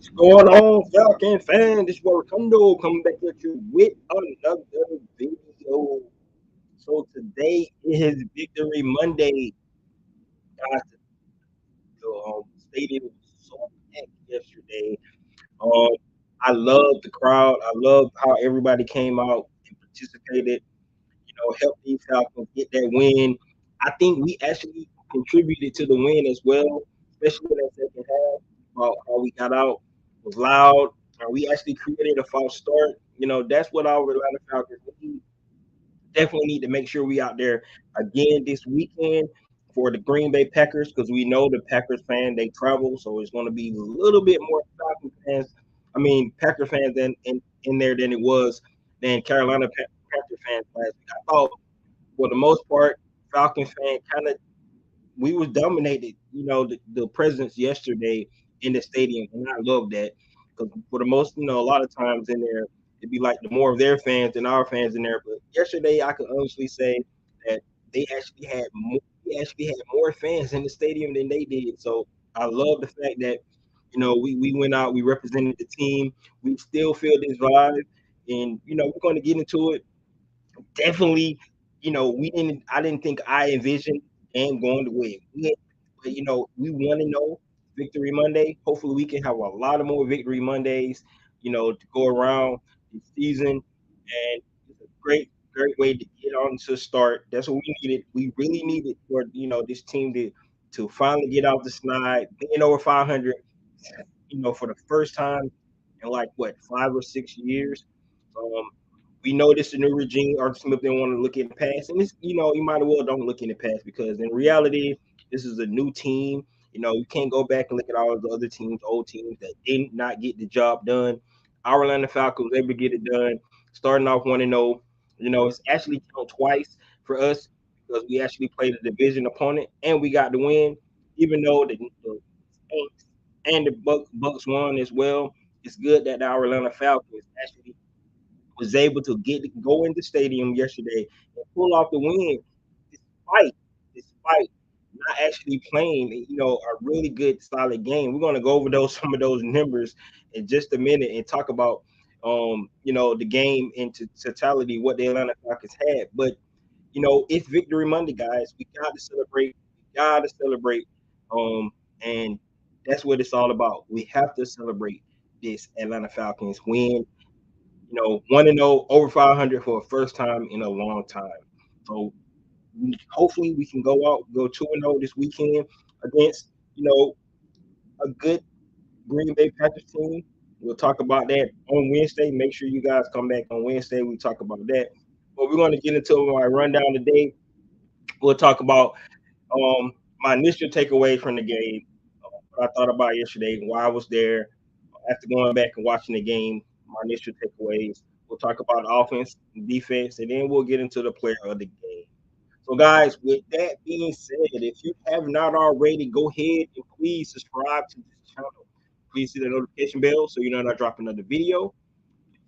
What's going on, Falcon fan? This is Rotundo coming back at you with another video. So today is Victory Monday. Guys, the stadium was so packed yesterday. Um, I love the crowd. I love how everybody came out and participated. Helped these Falcons get that win. I think we actually contributed to the win as well, especially in that second half. About how we got out was loud. We actually created a false start. That's what our Atlanta Falcons need. Definitely need to make sure we out there again this weekend for the Green Bay Packers because we know the Packers fan they travel, so it's going to be a little bit more Falcon fans. I mean Packer fans in there than it was than Carolina Panther fans last week. I thought for the most part, Falcons fan kind of we was dominated. The presence yesterday in the stadium, and I love that because for the most, a lot of times in there it'd be like the more of their fans than our fans in there. But yesterday, I could honestly say that we actually had more fans in the stadium than they did. So I love the fact that we went out, we represented the team, we still feel this vibe, and we're going to get into it definitely, we didn't. I didn't think I envisioned game going the way it went, but we want to know Victory Monday. Hopefully, we can have a lot of more Victory Mondays. To go around this season, and it's a great way to get on to start. That's what we needed. We really needed for this team to finally get out the snide, being over 500. For the first time in like what 5 or 6 years. Um, we know this is a new regime. Arthur Smith didn't want to look in the past, and this, you might as well don't look in the past because in reality, this is a new team. You can't go back and look at all of the other teams, old teams that did not get the job done. Our Atlanta Falcons was able to get it done, starting off 1-0. It's actually count twice for us because we actually played a division opponent and we got the win, even though the Saints and the Bucks won as well. It's good that our Atlanta Falcons actually was able to go in the stadium yesterday and pull off the win, despite despite not actually playing, a really good solid game. We're going to go over those some of those numbers in just a minute and talk about the game in totality, what the Atlanta Falcons had. But it's Victory Monday, guys. We got to celebrate. We got to celebrate, and that's what it's all about. We have to celebrate this Atlanta Falcons win 1-0 over 500 for the first time in a long time. So hopefully we can go 2-0 this weekend against a good Green Bay Packers team. We'll talk about that on Wednesday. Make sure you guys come back on Wednesday. We talk about that. But we're going to get into my rundown today. We'll talk about my initial takeaways from the game, what I thought about yesterday, why I was there, after going back and watching the game, my initial takeaways. We'll talk about offense and defense, and then we'll get into the player of the game. So, guys, with that being said, if you have not already, go ahead and please subscribe to this channel. Please hit the notification bell so you know when I drop another video.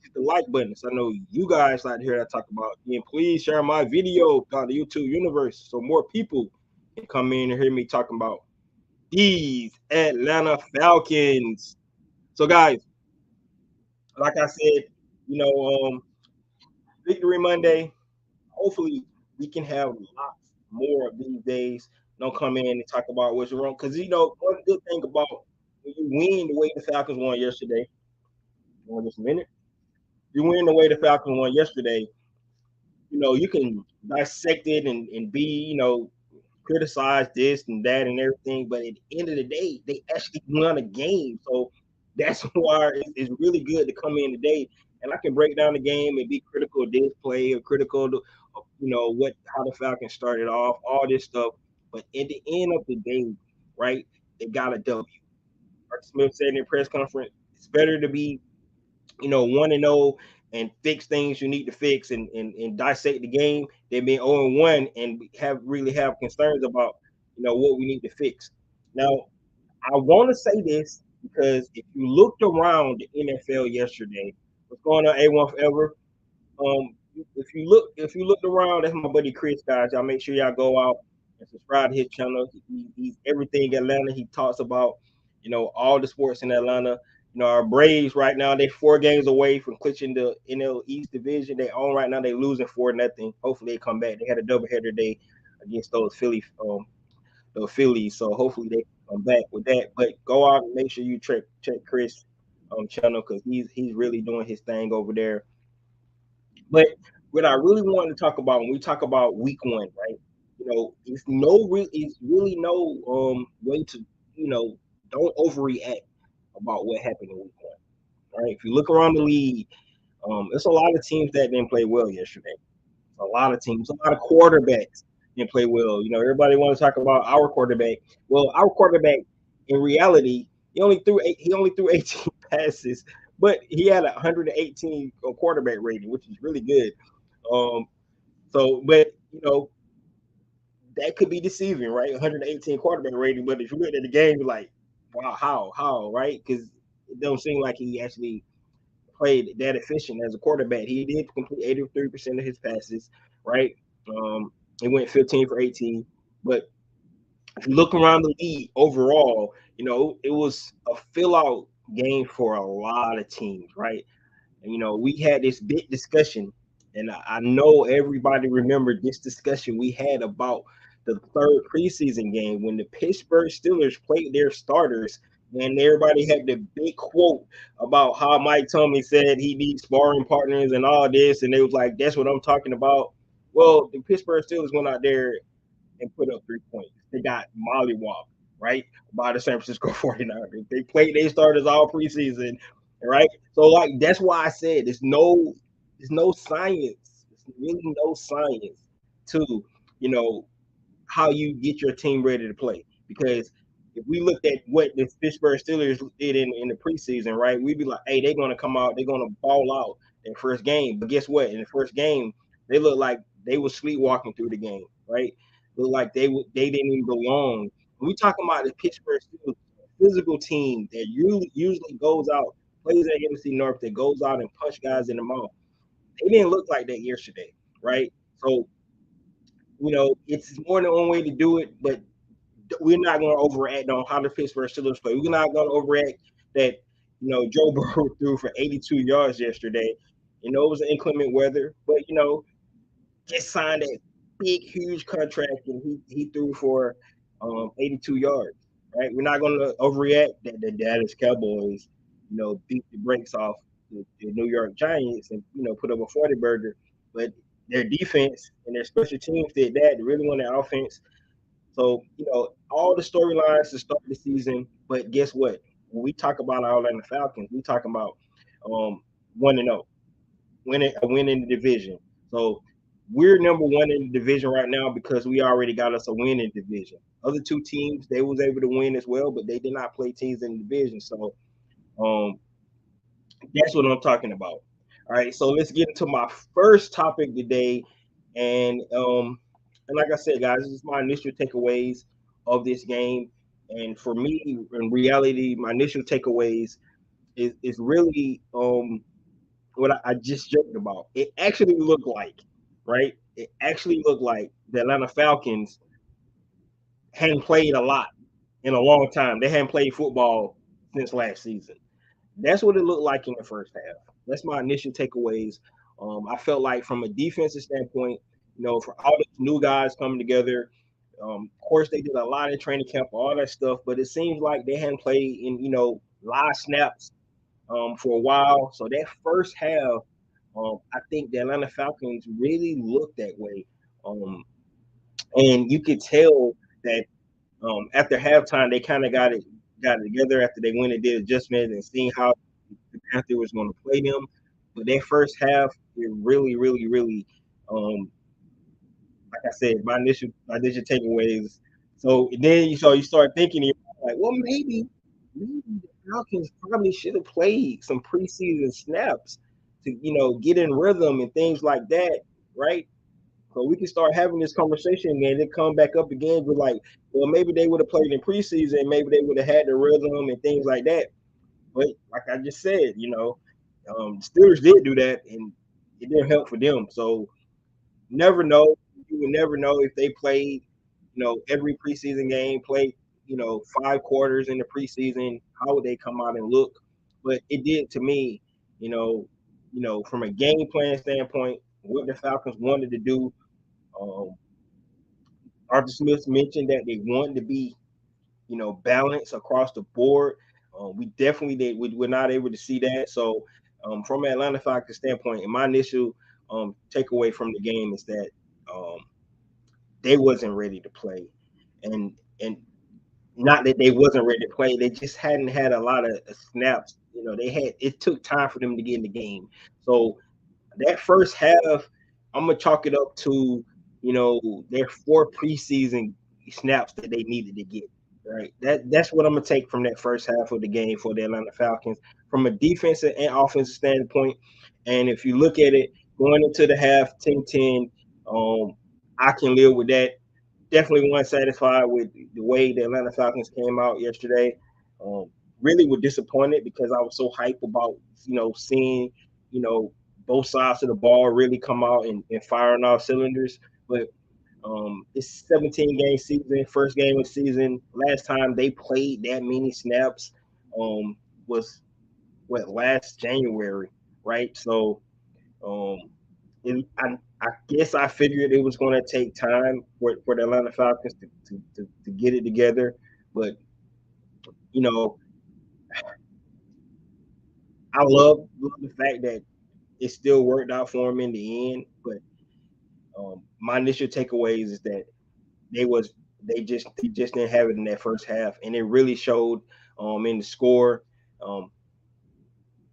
Hit the like button. So I know you guys out here that talk about. And please share my video on the YouTube universe so more people can come in and hear me talking about these Atlanta Falcons. So, guys, like I said, you know, um, Victory Monday. Hopefully, we can have lots more of these days. Don't come in and talk about what's wrong. Because, one good thing about when you win the way the Falcons won yesterday, just a minute, you win the way the Falcons won yesterday, you can dissect it and be, criticize this and that and everything. But at the end of the day, they actually won a game. So that's why it's really good to come in today and I can break down the game and be critical of this play or critical of, how the Falcons started off, all this stuff. But at the end of the day, right, they got a W. Art Smith said in the press conference, it's better to be 1-0 and fix things you need to fix and dissect the game than being 0-1 and have concerns about what we need to fix. Now, I want to say this because if you looked around the NFL yesterday, what's going on, A1 Forever? If you looked around, that's my buddy Chris, guys. Y'all make sure y'all go out and subscribe to his channel. He's everything Atlanta. He talks about all the sports in Atlanta. Our Braves right now, they're 4 games away from clinching the NL East division. They own right now, they losing 4-0. Hopefully they come back. They had a doubleheader day against those Phillies. So hopefully they come back with that. But go out and make sure you check Chris channel, because he's really doing his thing over there. But what I really wanted to talk about when we talk about week 1, right? It's really no way to, don't overreact about what happened in week 1. Right? If you look around the league, there's a lot of teams that didn't play well yesterday. A lot of teams, a lot of quarterbacks didn't play well. Everybody wants to talk about our quarterback. Well, our quarterback, in reality, he only threw 18 passes, but he had a 118 quarterback rating, which is really good. Um, but that could be deceiving, right? 118 quarterback rating, but if you look at the game, you're like, wow, how, right? Because it don't seem like he actually played that efficient as a quarterback. He did complete 83% of his passes, right? He went 15 for 18. But if you look around the league overall, it was a fill out game for a lot of teams, right? And, we had this big discussion, and I know everybody remembered this discussion we had about the third preseason game when the Pittsburgh Steelers played their starters, and everybody had the big quote about how Mike Tomlin said he needs sparring partners and all this, and they was like, "That's what I'm talking about." Well, the Pittsburgh Steelers went out there and put up 3 points. They got mollywopped, right, by the San Francisco 49ers. They played their starters all preseason, right? So like that's why I said there's no science. There's really no science to you know how you get your team ready to play. Because if we looked at what the Pittsburgh Steelers did in the preseason, right, we'd be like, hey, they're gonna come out, they're gonna ball out in the first game. But guess what? In the first game, they looked like they were sleepwalking through the game, right? Looked like they didn't even belong. When we talking about the Pittsburgh Steelers, physical team that usually goes out, plays at NFC North, that goes out and punch guys in the mouth. They didn't look like that yesterday, right? So it's more than one way to do it, but we're not going to overreact on how the Pittsburgh Steelers play. We're not going to overreact that Joe Burrow threw for 82 yards yesterday. It was inclement weather, but just signed a big, huge contract, and he threw for 82 yards. Right? We're not going to overreact that the Dallas Cowboys, beat the brakes off the New York Giants and put up a 40 burger, but their defense and their special teams did that. They really won their offense. So, all the storylines to start the season. But guess what? When we talk about our Atlanta Falcons, we talking about 1-0, winning the division. So we're number 1 in the division right now because we already got us a win in the division. Other 2 teams, they was able to win as well, but they did not play teams in the division. So um, that's what I'm talking about. All right, so let's get into my first topic today, and like I said, guys, this is my initial takeaways of this game. And for me, in reality, my initial takeaways is really what I just joked about. It actually looked like, right? It actually looked like the Atlanta Falcons hadn't played a lot in a long time. They hadn't played football since last season. That's what it looked like in the first half. That's my initial takeaways. I felt like from a defensive standpoint, for all the new guys coming together, of course they did a lot in training camp, all that stuff, but it seems like they hadn't played in live snaps for a while. So that first half, I think the Atlanta Falcons really looked that way, and you could tell that after halftime they kind of got it together after they went and did adjustments and seeing how the Panthers was going to play them. But that first half, it really, really, really, like I said, my initial takeaways. So then you start thinking, you're like, well, maybe the Falcons probably should have played some preseason snaps to get in rhythm and things like that, right? So we can start having this conversation again. Then come back up again with like, well, maybe they would have played in preseason, maybe they would have had the rhythm and things like that. But like I just said, Steelers did do that, and it didn't help for them. So never know. You would never know if they played, every preseason game, played, 5 quarters in the preseason. How would they come out and look? but it did to me, you know, from a game plan standpoint, what the Falcons wanted to do. Um, Arthur Smith mentioned that they wanted to be, balanced across the board. We definitely did. We're not able to see that. So, from an Atlanta Falcons standpoint, and my initial takeaway from the game is that um, they wasn't ready to play, and not that they wasn't ready to play. They just hadn't had a lot of snaps. It took time for them to get in the game. So that first half, I'm gonna chalk it up to their 4 preseason snaps that they needed to get. Right. That's what I'm gonna take from that first half of the game for the Atlanta Falcons from a defensive and offensive standpoint. And if you look at it going into the half 10-10, I can live with that. Definitely wasn't satisfied with the way the Atlanta Falcons came out yesterday. Um, really was disappointed because I was so hyped about seeing both sides of the ball really come out and fire on all cylinders. But it's 17 game season, first game of the season. Last time they played that many snaps was last January, right? So um, I guess I figured it was going to take time for the Atlanta Falcons to get it together, but you know I love the fact that it still worked out for them in the end. But my initial takeaways is that they was they just didn't have it in that first half, and it really showed in the score. Um,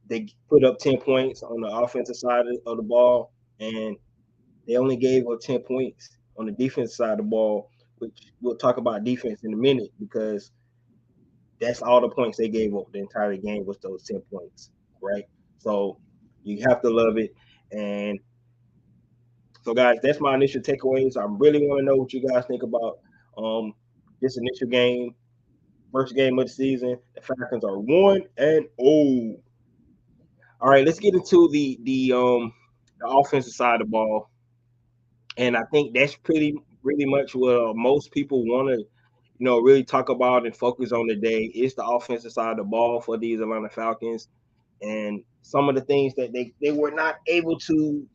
they put up 10 points on the offensive side of the ball, and they only gave up 10 points on the defense side of the ball, which we'll talk about defense in a minute because that's all the points they gave up the entire game was those 10 points, right? So you have to love it, and so, guys, that's my initial takeaways. I really want to know what you guys think about um, this initial game, first game of the season. The Falcons are 1-0. All right, let's get into the offensive side of the ball, and I think that's pretty much what most people want to really talk about and focus on today is the offensive side of the ball for these Atlanta Falcons and some of the things that they were not able to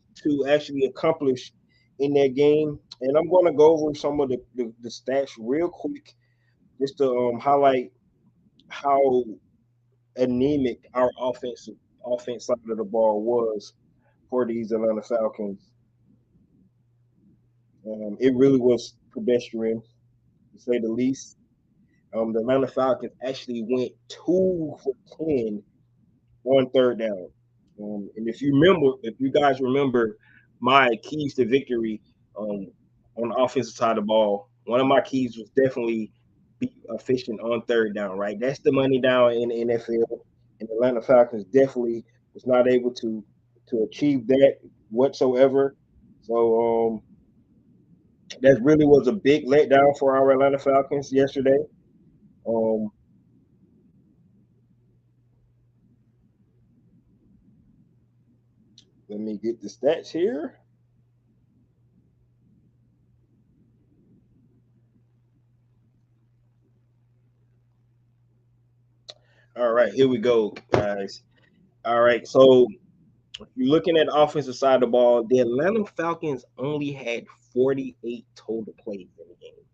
actually accomplish in that game. And I'm going to go over some of the stats real quick just to highlight how anemic our offense side of the ball was for these Atlanta Falcons. It really was pedestrian, to say the least. The Atlanta Falcons actually went 2 for 10 on third down. And if you guys remember my keys to victory um, on the offensive side of the ball, one of my keys was definitely be efficient on third down, right? That's the money down in the NFL. And the Atlanta Falcons definitely was not able to achieve that whatsoever. So that really was a big letdown for our Atlanta Falcons yesterday. Um, Let me get the stats here. All right, here we go, guys. All right, so if you're looking at the offensive side of the ball, the Atlanta Falcons only had 48 total plays in the game.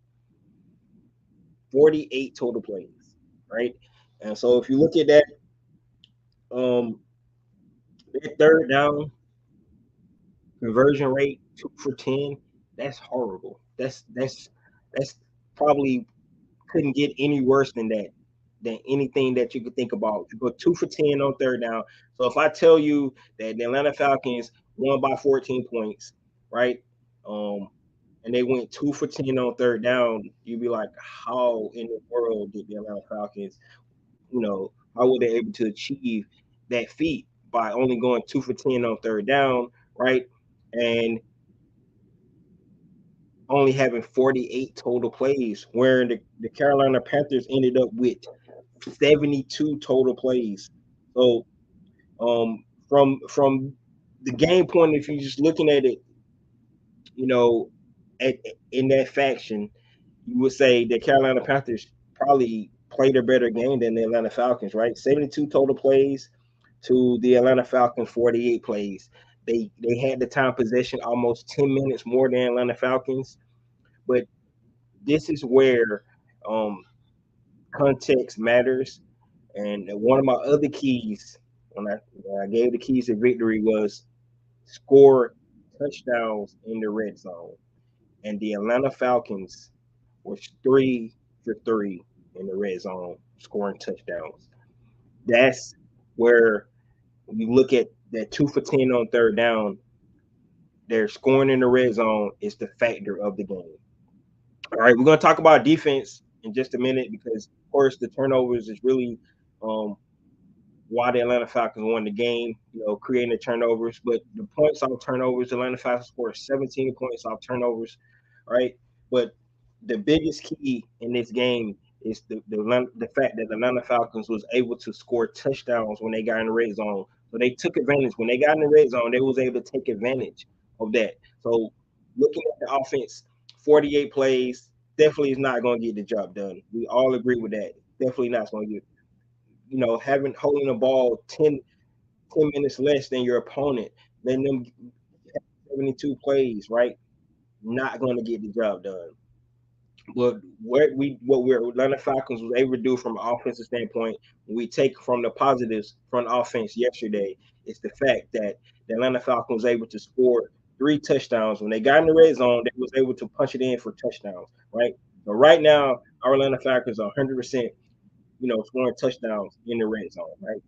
48 total plays, right? And so if you look at that, um, their third down conversion rate, 2 for 10, that's horrible. That's probably couldn't get any worse than that, than anything that you could think about. You go 2 for 10 on third down. So if I tell you that the Atlanta Falcons won by 14 points, right? Um, and they went 2 for 10 on third down, you'd be like, how in the world did the Atlanta Falcons, how were they able to achieve that feat by only going 2 for 10 on third down, right? And only having 48 total plays, where the Carolina Panthers ended up with 72 total plays. So from the game point, if you're just looking at it, you know, at, in that faction, you would say the Carolina Panthers probably played a better game than the Atlanta Falcons, right? 72 total plays to the Atlanta Falcons 48 plays. They had the time possession almost 10 minutes more than Atlanta Falcons, but this is where um, context matters. And one of my other keys when I gave the keys to victory was score touchdowns in the red zone. And the Atlanta Falcons was 3 for 3 in the red zone, scoring touchdowns. That's where you look at that 2 for 10 on third down. They're scoring in the red zone is the factor of the game. All right, we're gonna talk about defense in just a minute because, of course, the turnovers is really um, why the Atlanta Falcons won the game. Creating the turnovers, but the points off turnovers, the Atlanta Falcons scored 17 points off turnovers, right? But the biggest key in this game is the fact that the Atlanta Falcons was able to score touchdowns when they got in the red zone. So they took advantage when they got in the red zone. They was able to take advantage of that. So looking at the offense, 48 plays definitely is not going to get the job done. We all agree with that. Definitely not going to get. Having holding the ball 10 minutes less than your opponent, letting them 72 plays, right? Not going to get the job done. But what Atlanta Falcons was able to do from an offensive standpoint, we take from the positives from offense yesterday, is the fact that the Atlanta Falcons was able to score 3 touchdowns. When they got in the red zone, they was able to punch it in for touchdowns, right? So right now, our Atlanta Falcons are 100%, scoring touchdowns in the red zone, right?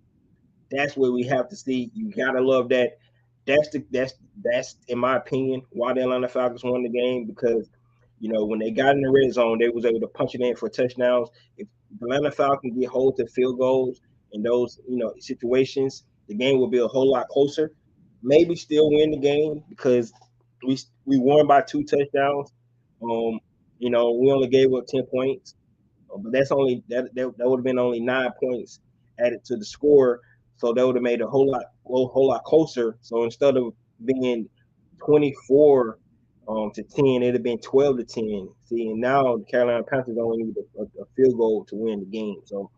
That's what we have to see. You gotta love that. That's in my opinion why the Atlanta Falcons won the game because when they got in the red zone, they was able to punch it in for touchdowns. If the Atlanta Falcons get hold to field goals in those situations, the game will be a whole lot closer. Maybe still win the game because we won by 2 touchdowns. Um, we only gave up 10 points. But that's only that would have been only 9 points added to the score, so that would have made a whole lot closer. So instead of being 24 to 10, it'd have been 12 to 10. See, and now the Carolina Panthers only need a field goal to win the game. So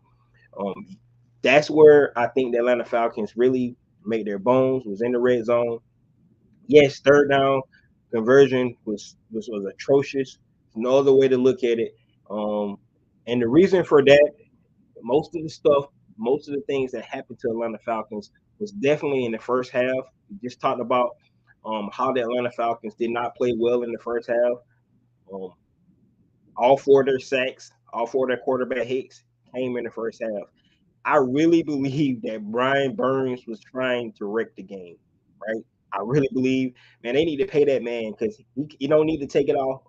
um, that's where I think the Atlanta Falcons really made their bones. Was in the red zone. Yes, third down conversion was atrocious. No other way to look at it. Um, and the reason for that, most of the stuff, most of the things that happened to Atlanta Falcons was definitely in the first half. We just talked about how the Atlanta Falcons did not play well in the first half. Um, all 4 of their sacks, all 4 of their quarterback hits came in the first half. I really believe that Brian Burns was trying to wreck the game, right? I really believe, man, they need to pay that man because you don't need to take it off,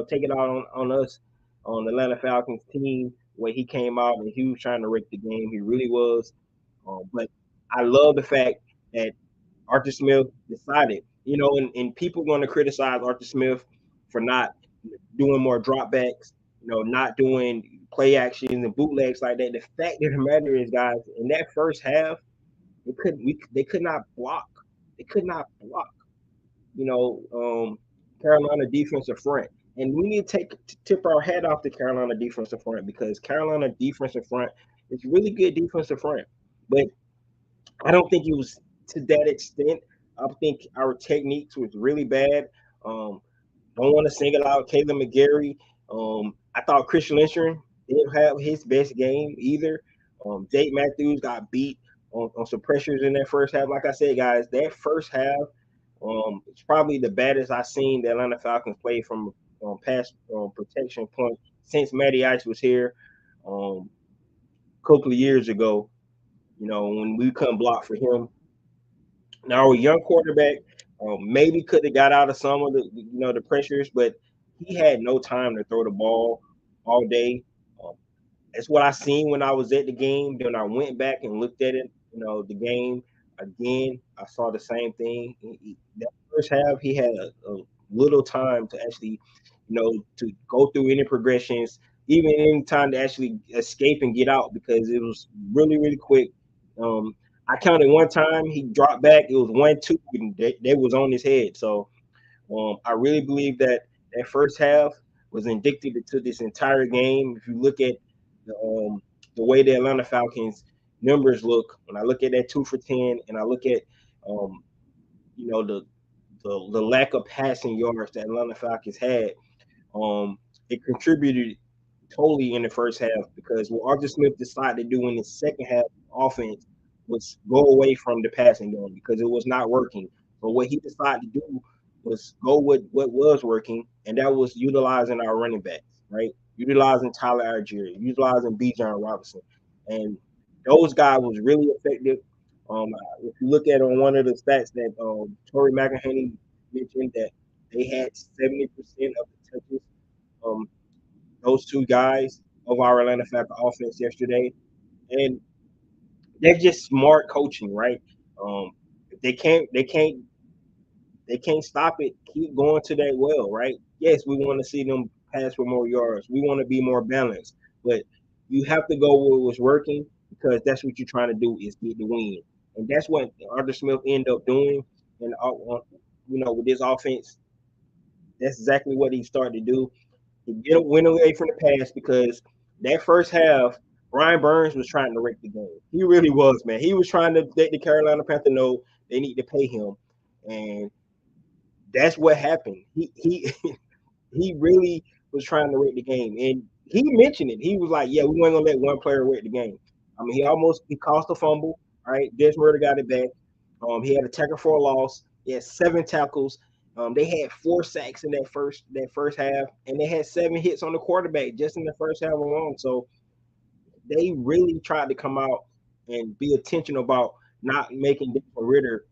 take it out on us, on the Atlanta Falcons team, where he came out and he was trying to wreck the game. He really was. But I love the fact that Arthur Smith decided, and people going to criticize Arthur Smith for not doing more dropbacks, not doing play actions and bootlegs like that. The fact of the matter is, guys, in that first half, they could not block. They could not block. You know, Carolina defensive front, and we need to tip our hat off to Carolina defensive front because Carolina defensive front is really good defensive front, but I don't think it was to that extent. I think our techniques was really bad. Um, don't want to single out Caleb McGarry. I thought Christian Lynchman didn't have his best game either. Jake Matthews got beat on some pressures in that first half. Like I said, guys, that first half it's probably the baddest I've seen the Atlanta Falcons play from pass protection point since Matty Ice was here a couple of years ago. When we couldn't block for him. Now, a young quarterback maybe could have got out of some of the pressures, but he had no time to throw the ball all day. Um, that's what I seen when I was at the game. Then I went back and looked at it, the game again. I saw the same thing. That first half, he had a little time to actually, to go through any progressions, even any time to actually escape and get out because it was really, really quick. Um, I counted one time he dropped back. It was 1-2, and they was on his head. So I really believe that first half was indicative to this entire game. If you look at the way the Atlanta Falcons numbers look, when I look at that 2 for 10, and I look at um, you know the lack of passing yards that Atlanta Falcons had, um, it contributed totally in the first half because what Arthur Smith decided to do in the second half offense was go away from the passing game because it was not working. So what he decided to do was go with what was working, and that was utilizing our running backs, right? Utilizing Tyler Algier, utilizing Bijan Robinson, and those guys was really effective. If you look at on one of the stats that Torrey McElhaney mentioned that they had 70% of the touches. Um, those two guys of our Atlanta Falcons offense yesterday, and they're just smart coaching, right? Um, if they can't stop it. Keep going to that well, right? Yes, we want to see them pass for more yards. We want to be more balanced, but you have to go where it was working because that's what you're trying to do is get the win, and that's what Arthur Smith ended up doing. And with this offense, that's exactly what he started to do. Went away from the pass because that first half, Brian Burns was trying to wreck the game. He really was, man. He was trying to let the Carolina Panthers know they need to pay him, and that's what happened. He he really was trying to wreck the game, and he mentioned it. He was like, "Yeah, we weren't gonna let one player wreck the game." I mean, he caused a fumble. Right, Des Murder got it back. He had a tackle for a loss. He had 7 tackles. They had 4 sacks in that first half, and they had 7 hits on the quarterback just in the first half alone. So they really tried to come out and be intentional about not making Desmond Ritter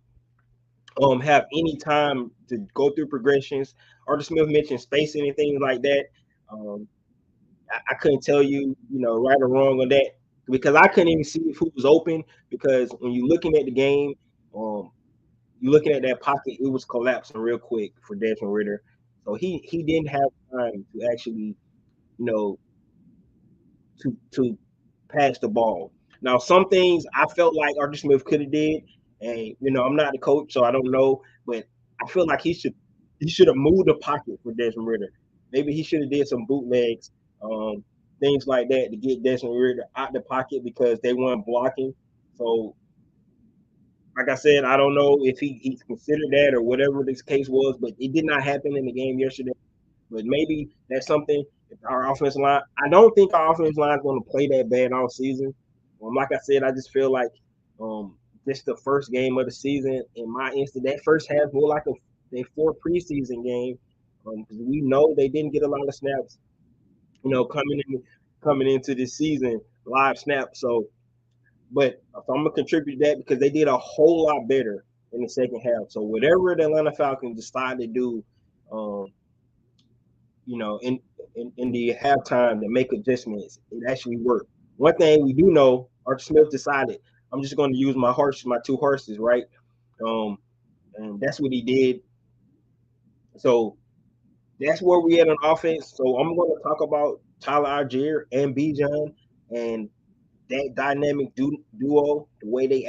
have any time to go through progressions. Arthur Smith mentioned spacing and things like that. Um, I couldn't tell you, right or wrong on that because I couldn't even see who was open because when you're looking at the game, um, you're looking at that pocket, it was collapsing real quick for Desmond Ritter. So he didn't have time to actually, you know, to pass the ball. Now, some things I felt like Arthur Smith could have did, and I'm not the coach, so I don't know, but I feel like he should have moved the pocket for Desmond Ritter. Maybe he should have did some bootlegs, um, things like that to get Desmond Ritter out the pocket because they weren't blocking. So, like I said, I don't know if he's considered that or whatever this case was, but it did not happen in the game yesterday. But maybe that's something. If our offensive line, I don't think our offensive line is going to play that bad all season. Like I said, I just feel like this the first game of the season. In my instant, that first half more like a fourth preseason game because we know they didn't get a lot of snaps. Coming into this season, live snaps. So I'm gonna contribute that because they did a whole lot better in the second half. So whatever the Atlanta Falcons decide to do, um, in the halftime to make adjustments, it actually worked. One thing we do know, Arthur Smith decided I'm just going to use my 2 horses, right? Um, and that's what he did. So that's where we at on offense. So I'm going to talk about Tyler Algier and Bijan and that dynamic duo, the way they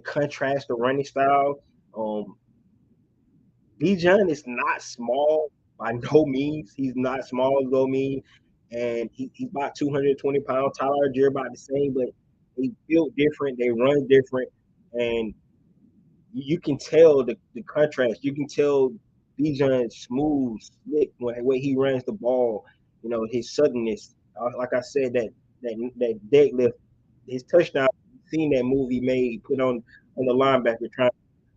contrast the running style. Um, Bijan is not small by no means. He's not small by no means. And he's about 220 pounds. Tyler Algier about the same, but they built different. They run different. And you can tell the contrast. You can tell Bijan smooth, slick when the way he runs the ball. His suddenness. Like I said, that deadlift, his touchdown. Seen that move he made, put on the linebacker trying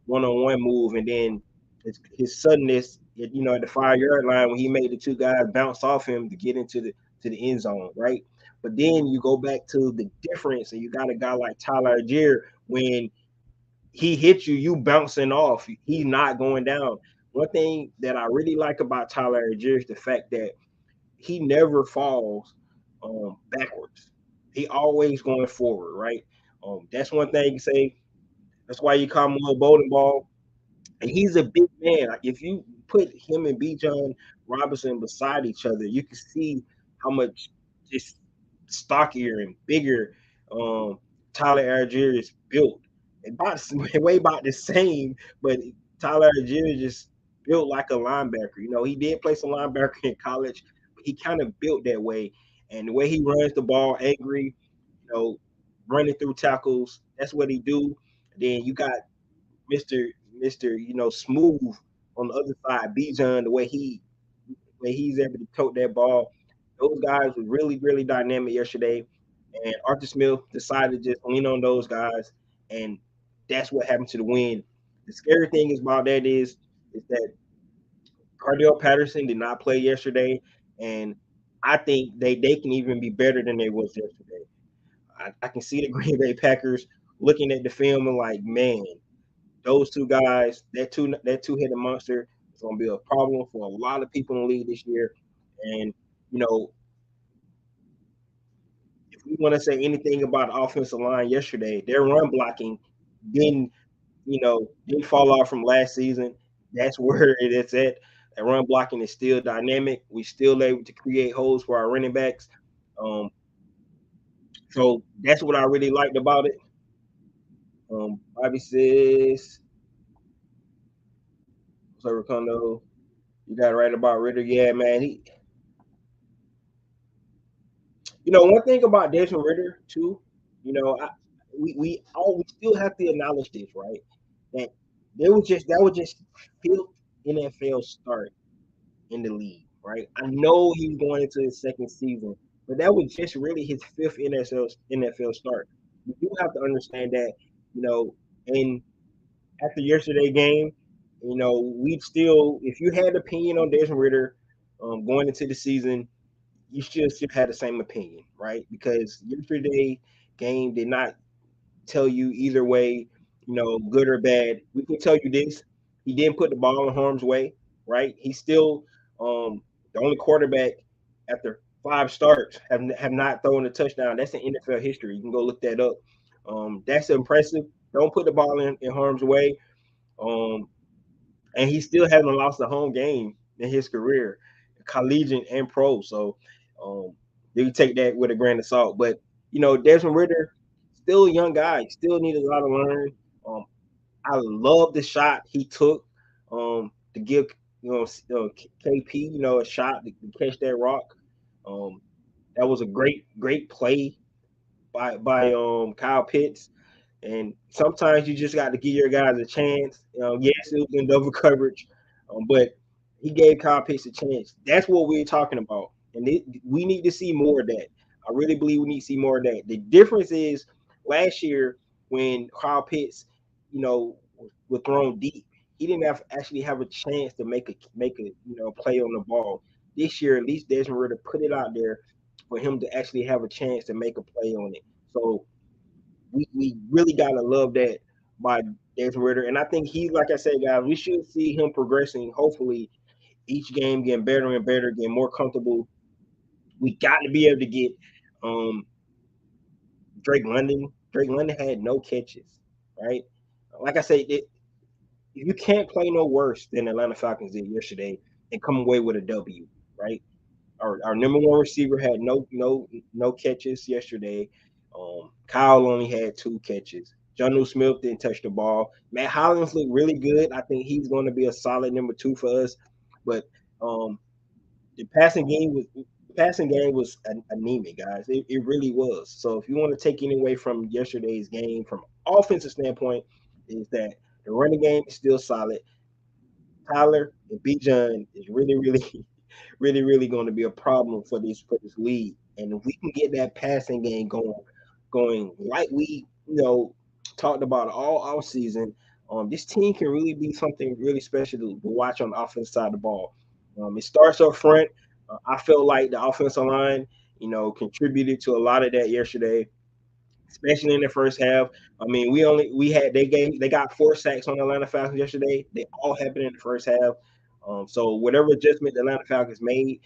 one-on-one move, and then his suddenness, at the 5 yard line when he made the 2 guys bounce off him to get into the end zone, right? But then you go back to the difference, and you got a guy like Tyler Algier when he hits you, you bouncing off. He's not going down. One thing that I really like about Tyler Algier is the fact that he never falls backwards. He always going forward, right? That's one thing you say. That's why you call him a little bowling ball. And he's a big man. Like if you put him and Bijan Robinson beside each other, you can see how much just stockier and bigger Tyler Algier is built. About way about the same, but Tyler Algier is just built like a linebacker. He did play some linebacker in college, but he kind of built that way. And the way he runs the ball, angry, running through tackles, that's what he do. Then you got Mister Smooth on the other side, Bijan, the way he's able to tote that ball. Those guys were really, really dynamic yesterday. And Arthur Smith decided to just lean on those guys, and that's what happened to the win. The scary thing is about that is that Cardell Patterson did not play yesterday, and I think they can even be better than they was yesterday. I can see the Green Bay Packers looking at the film and like, man, those two guys, that two-headed monster is going to be a problem for a lot of people in the league this year. And you know, if we want to say anything about the offensive line yesterday, their run blocking didn't didn't fall off from last season. That's where it is at. That run blocking is still dynamic. We still able to create holes for our running backs. Um, so that's what I really liked about it. Bobby says, so Ricondo, you got it right about Ritter. Yeah, man. One thing about Desmond Ritter too, you know, I, we still have to acknowledge this, right? That that was just fifth NFL start in the league, right? I know he's going into his second season, but that was just really his fifth NFL start. You do have to understand that, you know, and after yesterday's game, we still, if you had an opinion on Desmond Ritter going into the season, you should have the same opinion, right? Because yesterday game did not tell you either way, good or bad. We can tell you this: he didn't put the ball in harm's way, right? He's still the only quarterback after 5 starts have not thrown a touchdown. That's in NFL history. You can go look that up. That's impressive. Don't put the ball in harm's way. Um, and he still hasn't lost a home game in his career, collegiate and pro. So um, you take that with a grain of salt. But Desmond Ritter, still a young guy, still needs a lot to learn. Um, I love the shot he took to give KP a shot to catch that rock. Um, that was a great play by Kyle Pitts. And sometimes you just got to give your guys a chance. Yes, it was in double coverage, but he gave Kyle Pitts a chance. That's what we're talking about, and we need to see more of that. I really believe we need to see more of that. The difference is last year when Kyle Pitts, was thrown deep, he didn't actually have a chance to make a play on the ball. This year, at least Desmond Ritter put it out there for him to actually have a chance to make a play on it. So we really gotta love that by Desmond Ritter. And I think like I said, guys, we should see him progressing, hopefully, each game getting better and better, getting more comfortable. We got to be able to get um Drake London. Drake London had no catches, right? Like I said, you can't play no worse than Atlanta Falcons did yesterday and come away with a W, right? Our number one receiver had no catches yesterday. Kyle only had 2 catches. Jonnu Smith didn't touch the ball. Matt Hollins looked really good. I think he's going to be a solid number 2 for us. But um, the passing game was anemic, guys. It really was. So if you want to take any away from yesterday's game from offensive standpoint, is that the running game is still solid. Tyler and Bijan is really, really, really, really going to be a problem for this league. And if we can get that passing game going like we talked about all season, this team can really be something really special to watch on the offensive side of the ball. It starts up front. I felt like the offensive line, contributed to a lot of that yesterday, especially in the first half. I mean, they got 4 sacks on the Atlanta Falcons yesterday. They all happened in the first half. So whatever adjustment the Atlanta Falcons made,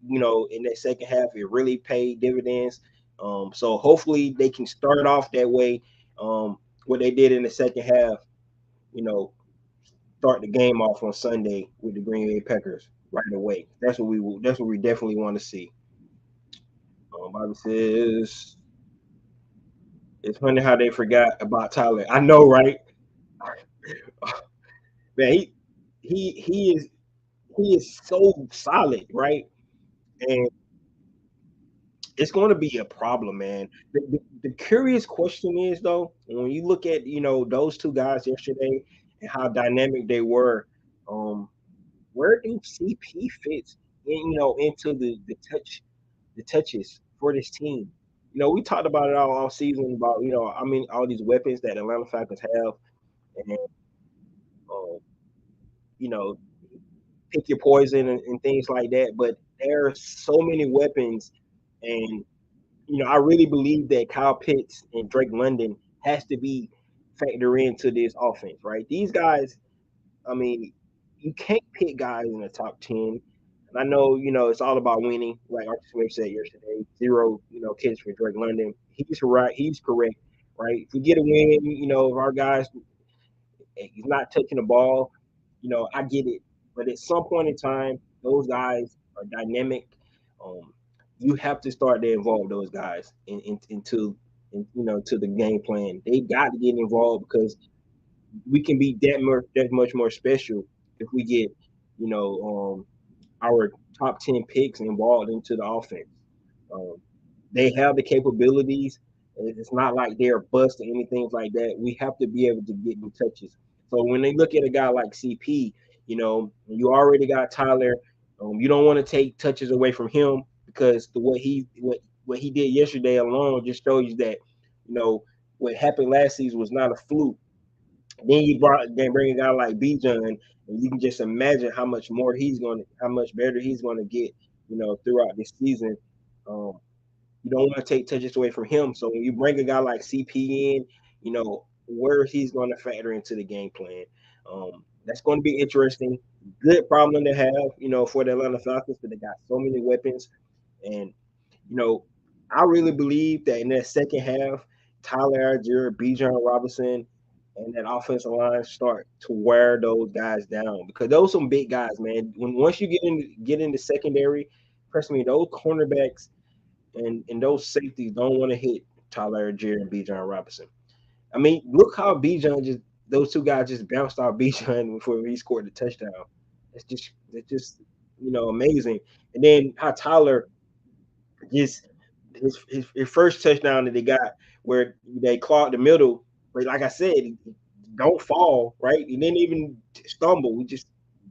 in that second half, it really paid dividends. So hopefully they can start off that way. What they did in the second half, you know, start the game off on Sunday with the Green Bay Packers right away. That's what we definitely want to see. Bobby says it's funny how they forgot about Tyler. I know, right? Man, he is so solid, right? And it's going to be a problem, man. The curious question is though, when you look at those two guys yesterday and how dynamic they were, um, where do CP fits into the touches for this team? We talked about it all season about all these weapons that Atlanta Falcons have, and um, you know pick your poison and things like that. But there are so many weapons, and I really believe that Kyle Pitts and Drake London has to be factor into this offense, right? These guys, I mean, you can't pick guys in the top 10. And I know, it's all about winning, like Arthur Smith said yesterday. Zero, kids for Drake London. He's right. He's correct, right? If we get a win, if our guys he's not touching the ball, I get it. But at some point in time, those guys are dynamic. Um, you have to start to involve those guys into the game plan. They got to get involved because we can be that much more special if we get our top 10 picks involved into the offense. Um, they have the capabilities. It's not like they're bust or anything like that. We have to be able to get them touches. So when they look at a guy like CP, you already got Tyler. You don't want to take touches away from him because what he did yesterday alone just shows you that what happened last season was not a fluke. Then bring a guy like Bijan, and you can just imagine how much better he's gonna get, throughout this season. Um, you don't want to take touches away from him. So when you bring a guy like CP in, where he's going to factor into the game plan. That's going to be interesting. Good problem to have, for the Atlanta Falcons, because they got so many weapons. And, you know, I really believe that in that second half, Tyler Algier, Bijan Robinson, and that offensive line start to wear those guys down because those some big guys, man. Once you get in the secondary, trust me, those cornerbacks and those safeties don't want to hit Tyler Algier and Bijan Robinson. I mean, look how Bijan just those two guys just bounced off Bijan before he scored the touchdown. It's just amazing. And then how Tyler just his first touchdown that they got where they clogged the middle, but like I said, don't fall, right? He didn't even stumble. We just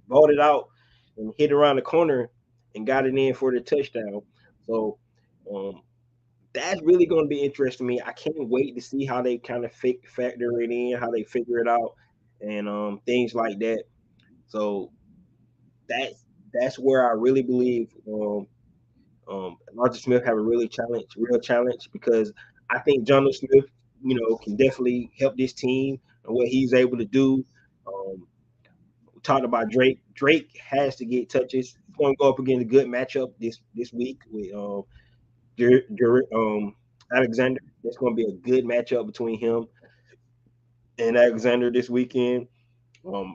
balled it out and hit around the corner and got it in for the touchdown. So um, that's really going to be interesting to me. I can't wait to see how they kind of factor it in, how they figure it out, and things like that. So that's where I really believe Arthur Smith have a real challenge because I think John Smith, can definitely help this team and what he's able to do. We talked about Drake. Drake has to get touches. He's going to go up against a good matchup this week with Alexander. That's going to be a good matchup between him and Alexander this weekend.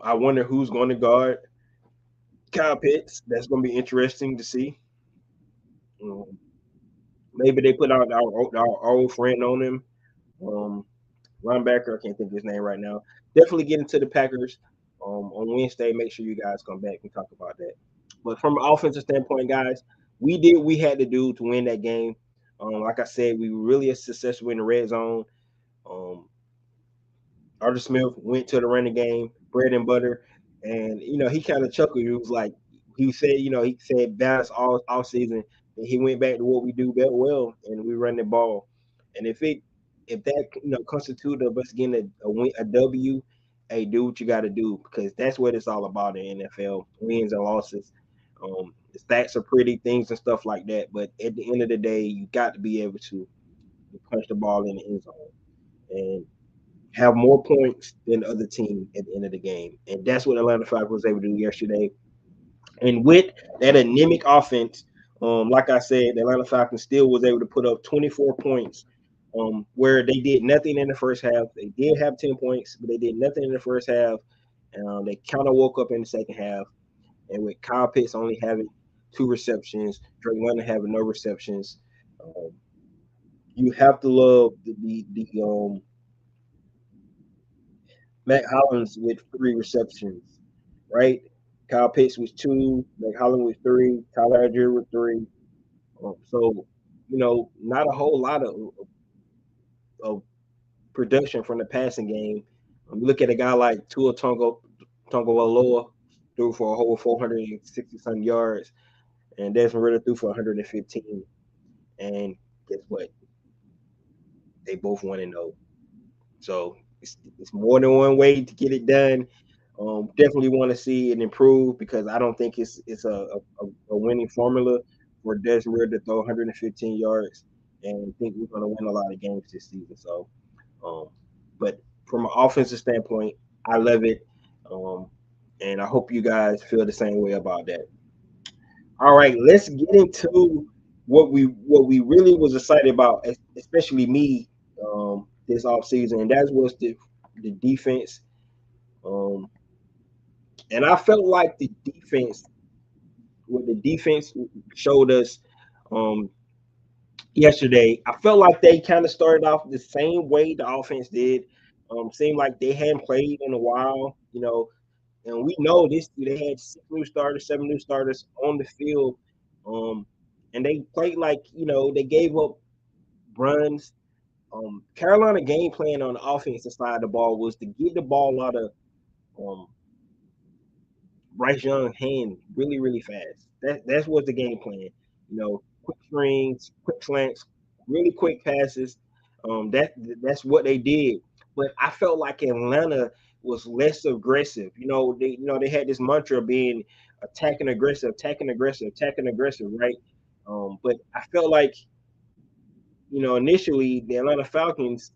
I wonder who's going to guard Kyle Pitts. That's going to be interesting to see. Um, maybe they put out our old friend on him. Um, Linebacker, I can't think of his name right now. Definitely get into the Packers on Wednesday. Make sure you guys come back and talk about that. But from an offensive standpoint, guys, we did what we had to do to win that game. Like I said, we were really successful in the red zone. Um, Arthur Smith went to the running game, bread and butter, and he kind of chuckled. He was like, he said balance all season, and he went back to what we do very well, and we run the ball. And if that constituted of us getting a W, hey, do what you got to do because that's what it's all about in NFL wins and losses. The stats are pretty things and stuff like that, but at the end of the day, you got to be able to punch the ball in the end zone. And have more points than the other team at the end of the game. And that's what Atlanta Falcons was able to do yesterday. And with that anemic offense, like I said, the Atlanta Falcons still was able to put up 24 points, where they did nothing in the first half. They did have 10 points, but they did nothing in the first half. They kind of woke up in the second half. And with Kyle Pitts only having 2 receptions, Drake London having no receptions, um, you have to love the Matt Hollins with 3 receptions, right? Kyle Pitts was 2, Matt Hollins was 3, Tyler Algier was 3. So not a whole lot of production from the passing game. Look at a guy like Tonga Waloa, threw for a whole 460 some yards, and Desmond Ritter threw for 115. And guess what? They both 1-0. So it's more than one way to get it done. Definitely want to see it improve because I don't think it's a winning formula for Desmond Ritter to throw 115 yards, and I think we're going to win a lot of games this season. So, um, but from an offensive standpoint, I love it, um, and I hope you guys feel the same way about that. All right, let's get into what we really was excited about, especially me, this offseason, and that was the defense. Um, and I felt like what the defense showed us um, yesterday, I felt like they kind of started off the same way the offense did. Seemed like they hadn't played in a while, and we know this. They had 6 new starters, 7 new starters on the field, um, and they played like they gave up runs. Carolina game plan on the offensive side of the ball was to get the ball out of um, Bryce Young hand really, really fast. That's what the game plan. Quick screens, quick slants, really quick passes. That's what they did. But I felt like Atlanta was less aggressive. They had this mantra of being attacking aggressive, attacking aggressive, attacking aggressive, right? But I felt like initially the Atlanta Falcons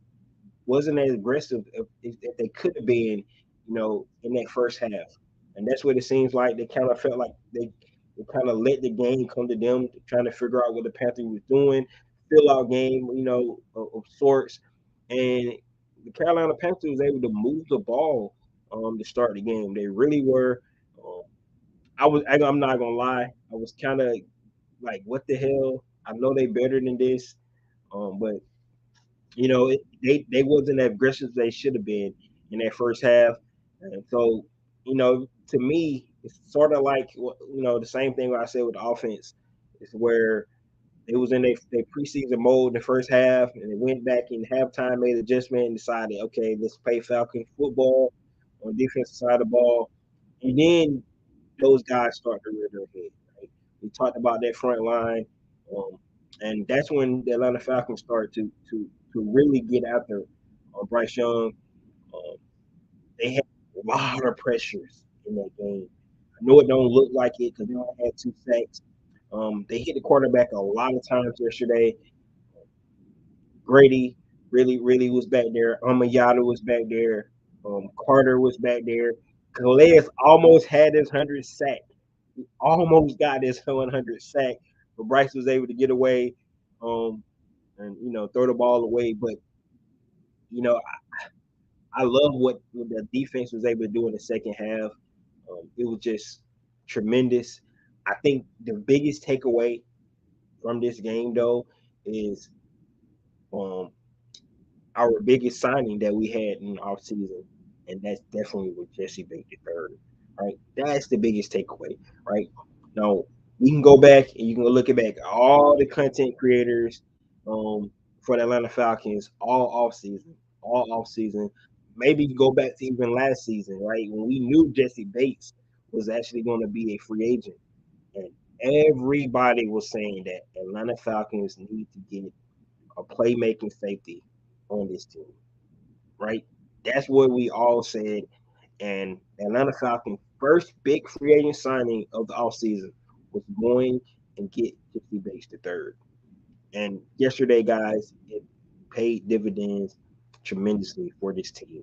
wasn't as aggressive if they could have been, in that first half. And that's what it seems like. They kind of felt like they kind of let the game come to them, trying to figure out what the Panthers was doing, fill out game, of sorts. And the Carolina Panthers was able to move the ball to start the game. They really were. Um, I'm not gonna lie. I was kind of like, what the hell? I know they better than this, but they wasn't as aggressive as they should have been in that first half, and so to me, it's sort of like the same thing what I said with the offense. It's where they was in their preseason mode in the first half, and they went back in halftime, made an adjustment, and decided, okay, let's play Falcon football on defensive side of the ball, and then those guys start to rear their head. Right? We talked about that front line, um, and that's when the Atlanta Falcons start to really get after Bryce Young. Um, they had a lot of pressures in that game. I know it don't look like it because they only had 2 sacks. They hit the quarterback a lot of times yesterday. Grady really, really was back there. Amayada was back there. Carter was back there. Calais almost had his 100th sack. He almost got his 100th sack, but Bryce was able to get away, and throw the ball away. But you know, I love what the defense was able to do in the second half. It was just tremendous. I think the biggest takeaway from this game, though, is um, our biggest signing that we had in our season, and that's definitely with Jesse Bates third. Right, that's the biggest takeaway. Right now, you can go back and you can look at back all the content creators for the Atlanta Falcons all off season. Maybe you go back to even last season, right, when we knew Jesse Bates was actually going to be a free agent, and everybody was saying that Atlanta Falcons need to get a playmaking safety on this team, right? That's what we all said. And Atlanta Falcons' first big free agent signing of the offseason was going and get Jesse Bates the third. And yesterday, guys, it paid dividends tremendously for this team,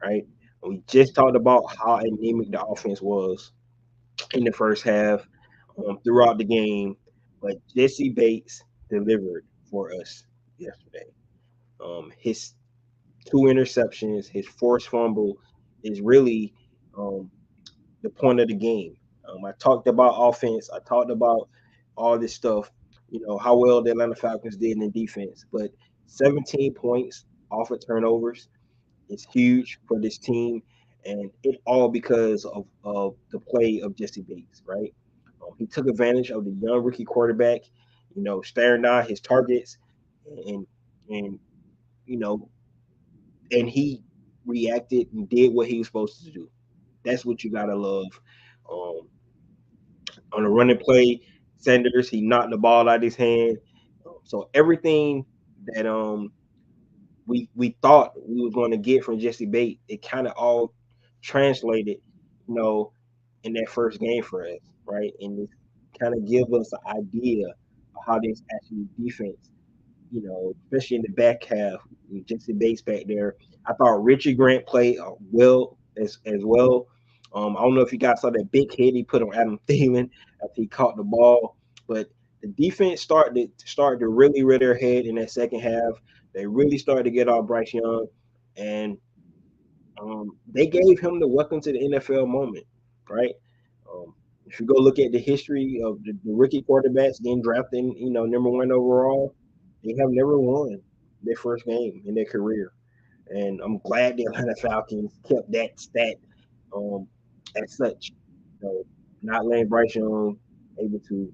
right? We just talked about how anemic the offense was in the first half, throughout the game, but Jesse Bates delivered for us yesterday. His 2 interceptions, his forced fumble is really um, the point of the game. I talked about offense. I talked about all this stuff. How well the Atlanta Falcons did in defense, but 17 points off of turnovers is huge for this team, and it all because of the play of Jesse Bates. Right, he took advantage of the young rookie quarterback, staring down his targets, and and you know, and he reacted and did what he was supposed to do. That's what you gotta love. Um, on a running play, Sanders, he knocked the ball out of his hand. So everything that we thought we were going to get from Jesse Bates, it kind of all translated, you know, in that first game for us, right? And it kind of give us an idea of how this actually defense, especially in the back half with Jesse Bates back there. I thought Richie Grant played well as well. I don't know if you guys saw that big hit he put on Adam Thielen after he caught the ball, but the defense started to really rear their head in that second half. They really started to get off Bryce Young, and they gave him the welcome to the NFL moment, right? Um, if you go look at the history of the rookie quarterbacks getting drafted, number one overall, they have never won their first game in their career. And I'm glad the Atlanta Falcons kept that stat um, as such. Not letting Bryce Young able to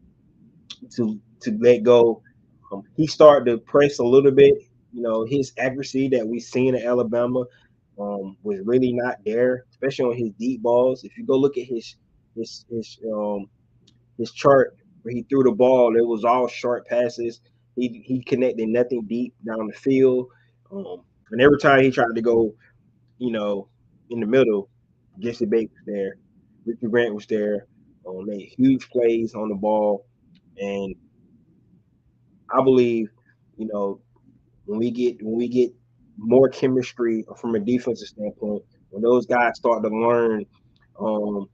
let go. He started to press a little bit. His accuracy that we seen in Alabama was really not there, especially on his deep balls. If you go look at his his um, his chart where he threw the ball, it was all short passes. He connected nothing deep down the field. And every time he tried to go, you know, in the middle, Jesse Bates was there, Richard Grant was there, made huge plays on the ball, and I believe, you know, when we get more chemistry from a defensive standpoint, when those guys start to learn um,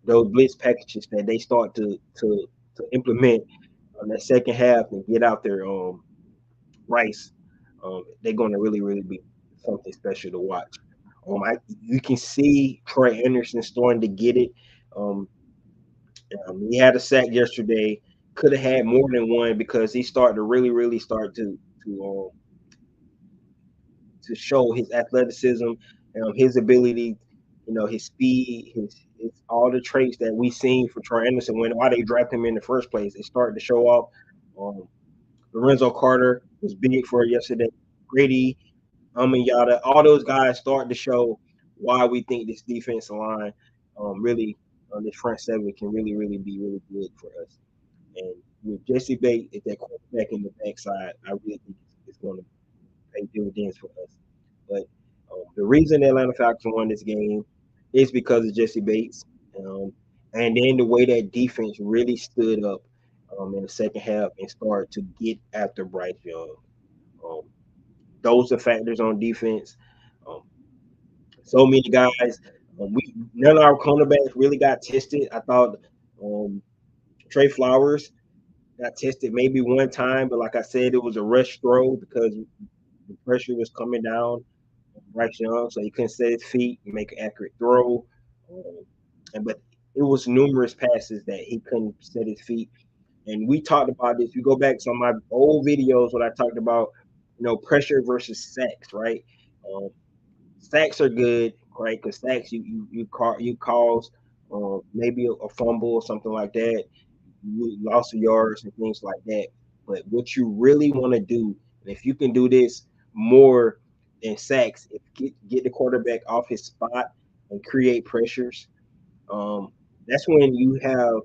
those blitz packages that they start to implement on that second half and get out there, Rice, they're going to really really be something special to watch. You can see Troy Anderson starting to get it. Um, he had a sack yesterday. Could have had more than one because he started to really really start to show his athleticism, his ability, his speed, his all the traits that we seen for Troy Anderson when why they drafted him in the first place. It started to show off. Um, Lorenzo Carter was big for yesterday. Grady, Yada, all those guys started to show why we think this defensive line really this front seven can really really be really good for us. And with Jesse Bates at that quarterback in the backside, I really think it's going to pay dividends for us. But the reason the Atlanta Falcons won this game is because of Jesse Bates, um, and then the way that defense really stood up in the second half and started to get after Bryce Young. Um, those are factors on defense. Um, so many guys. We none of our cornerbacks really got tested. I thought um, Trey Flowers got tested maybe one time, but like I said, it was a rush throw because the pressure was coming down Bryce Young, so he couldn't set his feet and make an accurate throw. But it was numerous passes that he couldn't set his feet. And we talked about this. You go back to my old videos when I talked about, pressure versus sacks, right? Um, Sacks are good, right? Because sacks you cause maybe a fumble or something like that, you loss of yards and things like that. But what you really want to do, and if you can do this more than sacks, if get the quarterback off his spot and create pressures, um, that's when you have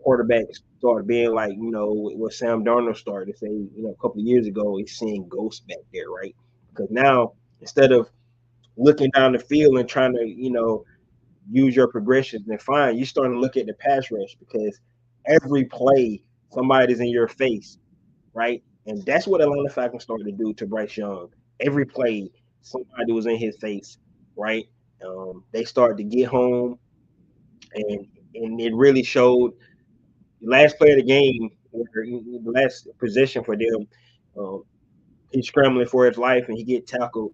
quarterbacks start being like, what Sam Darnold started to say, a couple of years ago, he's seeing ghosts back there, right? Because now instead of looking down the field and trying to, use your progressions and fine, you starting to look at the pass rush because every play somebody's in your face, right? And that's what Atlanta Falcons started to do to Bryce Young. Every play somebody was in his face, right? They started to get home, and it really showed. The last play of the game, the last possession for them, um, he's scrambling for his life and he get tackled.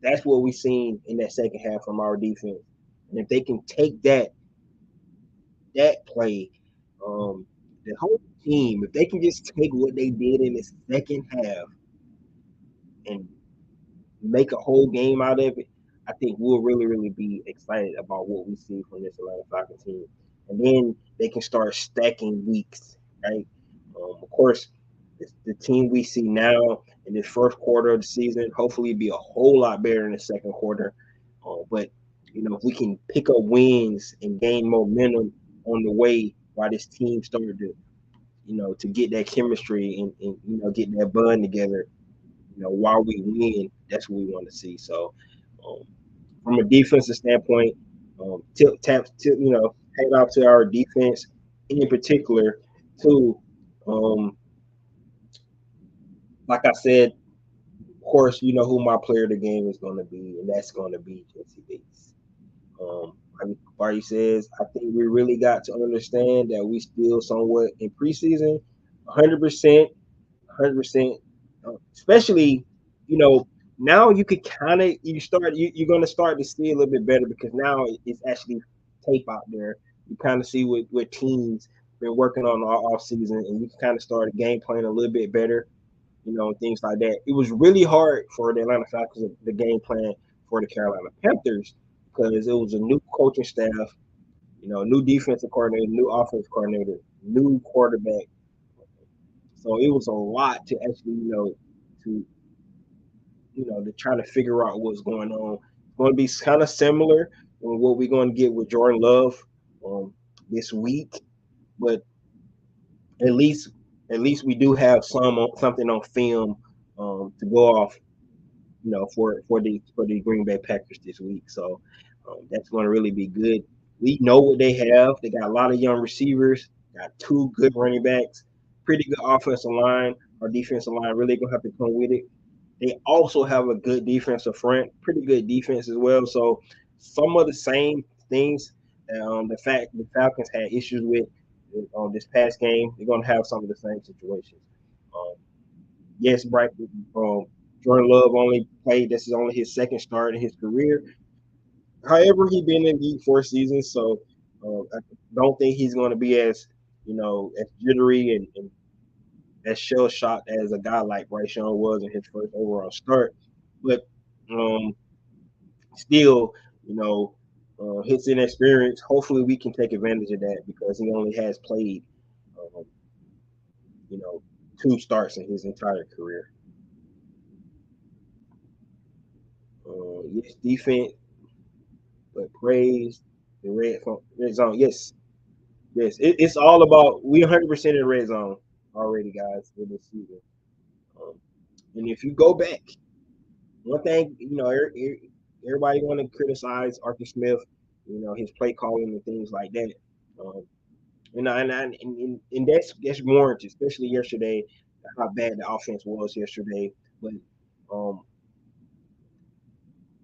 That's what we seen in that second half from our defense. And if they can take that play, um, the whole team, if they can just take what they did in the second half and make a whole game out of it, I think we'll really, really be excited about what we see from this Atlanta Falcons team. And then they can start stacking weeks, right? Of course, it's the team we see now in this first quarter of the season, hopefully, be a whole lot better in the second quarter. But if we can pick up wins and gain momentum on the way while this team started to get that chemistry and get that bond together, while we win, that's what we want to see. So, um, from a defensive standpoint, head off to our defense in particular, too. Um, like I said, of course, you know who my player of the game is going to be, and that's going to be Jesse Bates. Like Barty says, I think we really got to understand that we still somewhat in preseason, 100%, 100%. Especially, you know, now you could kind of you're going to start to see a little bit better because now it's actually tape out there. You kind of see what teams been working on all off season, and you can kind of start a game plan a little bit better, things like that. It was really hard for the Atlanta Falcons, the game plan for the Carolina Panthers, because it was a new coaching staff, new defensive coordinator, new offensive coordinator, new quarterback. So it was a lot to actually, to to try to figure out what's going on. It's going to be kind of similar on what we're going to get with Jordan Love um, this week, but at least at least we do have something on film to go off, for the Green Bay Packers this week. So that's going to really be good. We know what they have. They got a lot of young receivers, got two good running backs, pretty good offensive line. Our defensive line really gonna have to come with it. They also have a good defensive front, pretty good defense as well. So some of the same things the fact the Falcons had issues with on this past game, they're gonna have some of the same situations. Um, yes, Bright. Jordan Love only played. This is only his second start in his career. However, he's been in the league 4 seasons, so I don't think he's going to be as jittery and as shell shocked as a guy like Bryce Young was in his first overall start. But um, still, his inexperience. Hopefully, we can take advantage of that because he only has played, um, you know, 2 starts in his entire career. Yes, defense, but praise the red zone. Yes, yes, it's all about we 100% in the red zone already, guys, in this season. Um, and if you go back, one thing everybody want to criticize Arthur Smith, his play calling and things like that. Um, and that's warranted, especially yesterday, how bad the offense was yesterday. But um,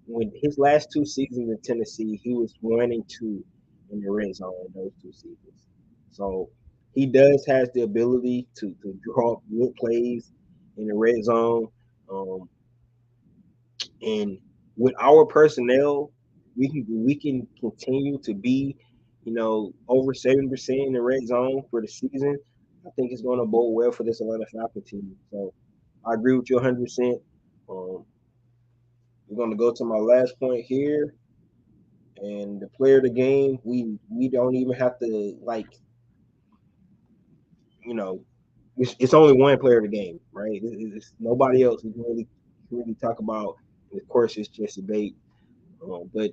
when his last 2 seasons in Tennessee, he was 1-2 in the red zone in those 2 seasons. So he does has the ability to draw up good plays in the red zone. Um, and with our personnel, we can continue to be, over 70% in the red zone for the season. I think it's going to bode well for this Atlanta Falcon team. So I agree with you 100%. Um, we're going to go to my last point here. And the player of the game, we don't even have to you know, it's only one player of the game, right? It's nobody else we can really talk about. And of course, it's Jesse Bates. But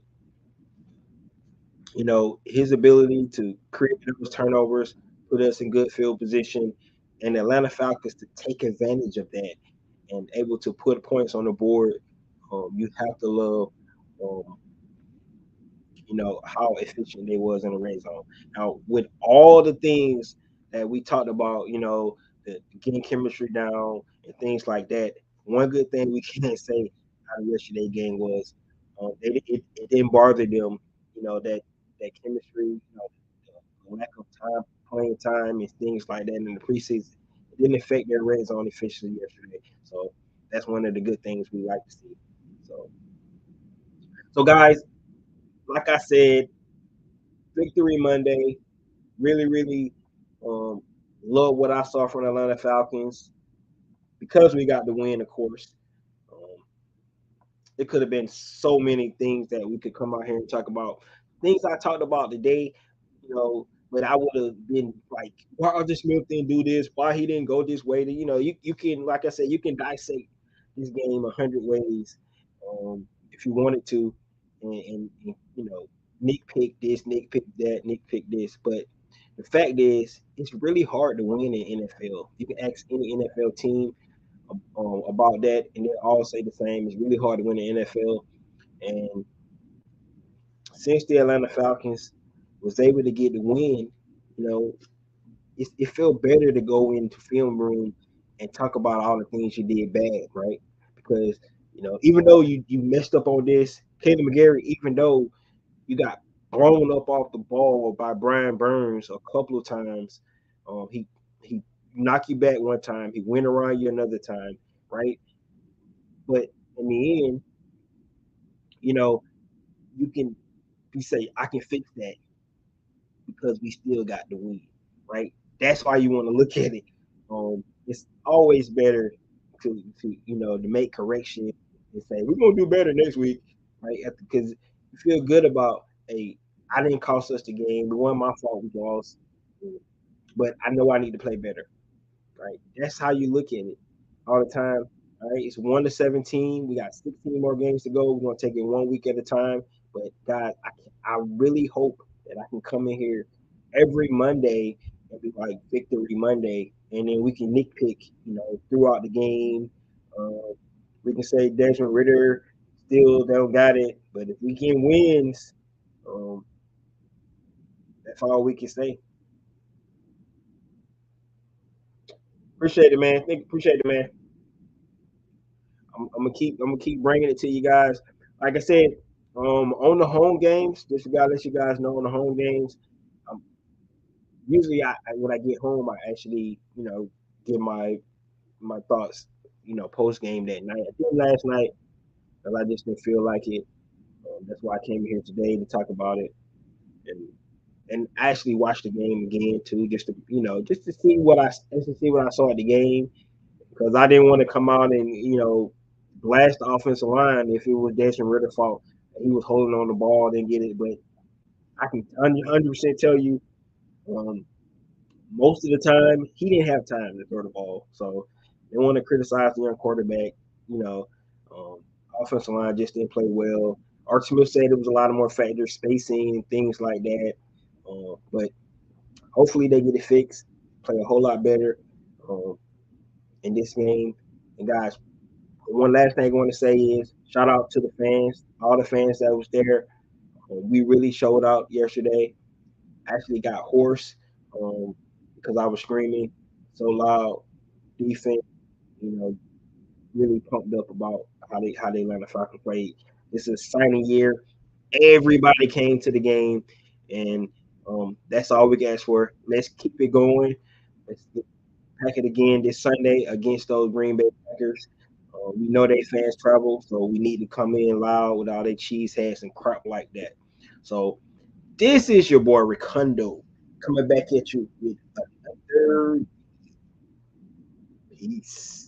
his ability to create those turnovers, put us in good field position, and the Atlanta Falcons to take advantage of that and able to put points on the board. You have to love um, how efficient they was in the red zone. Now, with all the things that we talked about, the getting chemistry down and things like that, one good thing we can say out of yesterday's game was it didn't bother them, that chemistry, the lack of time, playing time, and things like that in the preseason. It didn't affect their red zone efficiency yesterday. So that's one of the good things we like to see. So, so guys, like I said, Victory Monday. Really, really um, love what I saw from the Atlanta Falcons because we got the win, of course. Um, it could have been so many things that we could come out here and talk about. Things I talked about today, you know, but I would have been like, why Arthur Smith didn't do this? Why he didn't go this way? You know, you can, like I said, you can dissect this game 100 ways if you wanted to, and you know, nitpick this, nitpick that, nitpick this. But the fact is, it's really hard to win in NFL. You can ask any NFL team about that, and they all say the same. It's really hard to win the NFL, and since the Atlanta Falcons was able to get the win, you know, it felt better to go into film room and talk about all the things you did bad, right? Because you know, even though you messed up on this, Caleb McGarry, even though you got blown up off the ball by Brian Burns a couple of times, he knocked you back one time, he went around you another time, right? But in the end, you know, you can you say I can fix that because we still got the win, right? That's why you want to look at it. It's always better to you know to make correction and say we're gonna do better next week, right? Because you feel good about hey, I didn't cost us the game. It wasn't my fault we lost, but I know I need to play better, right? That's how you look at it all the time. All right, it's 1-17. We got 16 more games to go. We're gonna take it 1 week at a time. But God, I really hope that I can come in here every Monday and be like Victory Monday, and then we can nitpick, you know, throughout the game. Uh, we can say Desmond Ritter still don't got it, but if we get wins, um, that's all we can say. Appreciate it, man. Appreciate it, man. I'm gonna keep bringing it to you guys. Like I said, on the home games, just gotta let you guys know on the home games. Um, usually, when I get home, I actually give my thoughts post game that night. I did last night, but I just didn't feel like it. That's why I came here today to talk about it and actually watch the game again too, just to just to see what I saw at the game because I didn't want to come out and blast the offensive line if it was Desmond Ritter's fault. He was holding on the ball, didn't get it. But I can 100% tell you, um, most of the time he didn't have time to throw the ball. So they want to criticize the young quarterback. You know, um, offensive line just didn't play well. Art Smith said it was a lot of more factors, spacing and things like that. But hopefully they get it fixed, play a whole lot better um, in this game. And guys, one last thing I want to say is shout out to the fans, all the fans that was there. We really showed out yesterday. Actually got hoarse because I was screaming so loud. Defense, you know, really pumped up about how they Atlanta Falcons played. This is signing year. Everybody came to the game, and that's all we asked for. Let's keep it going. Let's pack it again this Sunday against those Green Bay Packers. We know they fans travel, so we need to come in loud with all their cheese hats and crap like that. So this is your boy Ricondo coming back at you with another piece.